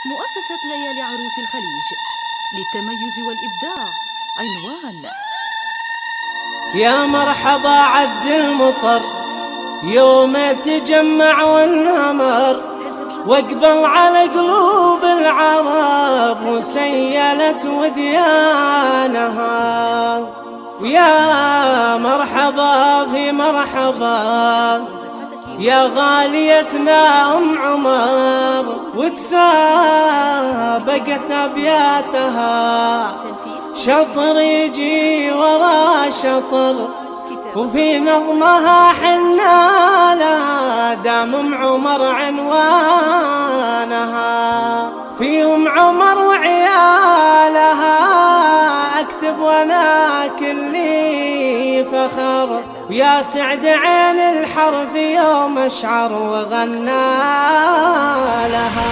مؤسسة ليالي عروس الخليج للتميز والإبداع. عنوان: يا مرحبا عد المطر يوم تجمع وانهمر، واقبل على قلوب العرب وسيلت وديانها. ويا مرحبا في مرحبا يا غاليتنا أم عمر، وتسابقت أبياتها شطر يجي ورا شطر، وفي نظمها حنا لها دام أم عمر عنوانها. في أم عمر وعيالها أكتب وانا كلي فخر، ويا سعد عين الحرف يوم أشعر وغنى لها.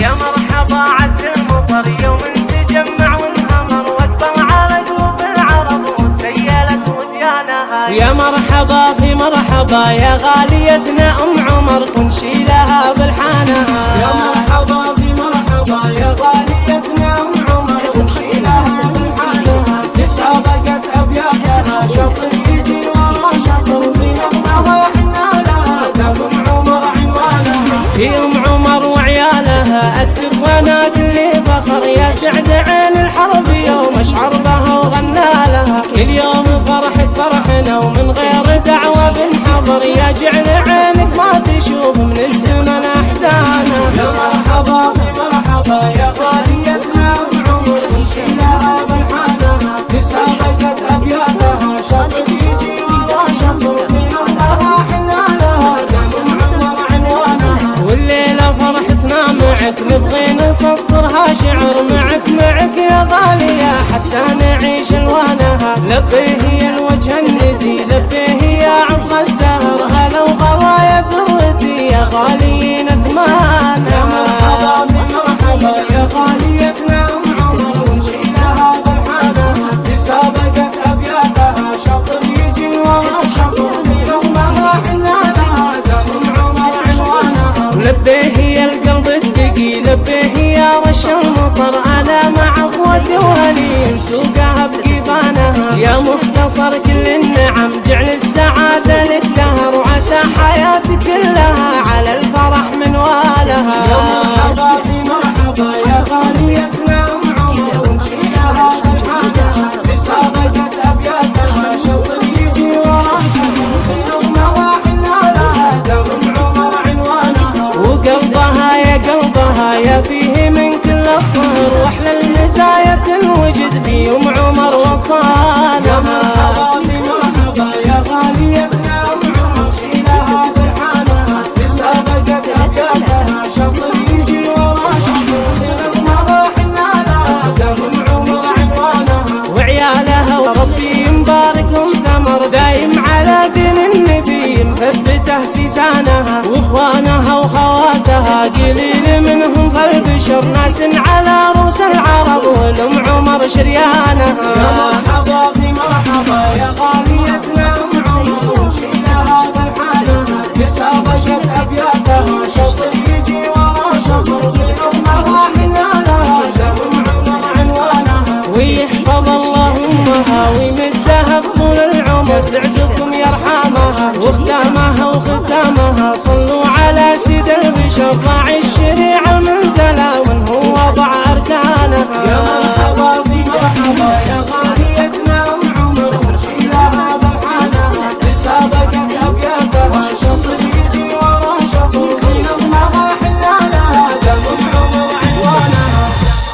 يا مرحبا عد المطر يوم تجمع وانهمر، واقبل على قلوب العرب وسيلت وديانها. يا مرحبا في مرحبا يا غاليتنا أم عمر، ونشيلها بالحانها. يا مرحبا في مرحبا يا غاليتنا أم عمر، ونشيلها بالحانها. تسابقت أبياتها شطر يجي ورا شطر، في نظمها حنا لها دام أم عمر عنوانها. في أم عمر وعيالها أكتب وانا كلي فخر، يا سعد عين الحرب يوم أشعر بها وغنى لها. كل يوم فرحة فرحنا ومن غير دعوة بنحضر، يا جعل عينك ما تشوف من الزمن أحزانها. يا مرحبا في مرحبا يا غاليتنا أم عمر، ونشيلها بالحانها. تسابقت أبياتها شطر يجي ورا شطر، في نظمها حنا لها دام أم عمر عنوانها. والليلة فرحتنا معك نبغي نسطرها شعر، معك يا غالية حتى نعيش الوانها. لبيه يا الوجه الندي لبيه يا عطر الزهر، هلا وغرايا درتي يا غاليين ثمانها. يا مرحبا بمرحبا يا غاليتنا أم عمر، ونشيلها بالحانها. تسابقت أبياتها شطر يجي ورا شطر، في نظمها حنا لها دام أم عمر عنوانها. لبيه يا القلب التقي لبيه يا رش المطر، أنا مع أخوتي وهلي سوقها بقيفانها. يا مختصر كل النعم جعل السعادة لك دهر، وعسى حياتي كلها على الفرح منوالها. يا مرحبا في مرحبا يا غاليتنا أم عمر، ونشيلها بالحانها. تسابقت أبياتها شطر يجي ورا شطر، في نظمها حنا لها دام أم عمر عنوانها. وقلبها يا قلبها يا فيه من كل الطهر، واحلى المزايا تنوجد في أم عمر وطانها. يا مرحبا في مرحبا يا غاليتنا أم عمر، شيلها بالحانها. تسابقت أبياتها شطر يجي ورا شطر، في نظمها حنا لها دام أم عمر عنوانها. وعيالها وربي مباركهم ثمر، دايم على دين النبي مثبته سيسانها. واخوانها وخواتها قليل منهم فالبشر، ناس على رؤوس العرب والأم عمر شريانها. يا مرحبا في مرحبا يا غاليتنا أم عمر، ونشيلها بالحانها. تسابقت أبياتها شطر يجي ورا شطر، في نظمها حنا لها دام أم عمر عنوانها. ويحفظ الله أمها ويمدها بطول العمر، يسعدكم يرحمها وختامها وختامها. صلوا على سيد البشر راعي الشريعة المنزلة، ومن هو وضع أركانها. يا مرحبا في مرحبا يا غاليتنا أم عمر، ونشيلها بالحانها. تسابقت أبياتها شطر يجي ورا شطر، في نظمها حنا لها دام أم عمر عنوانها.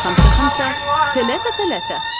55 33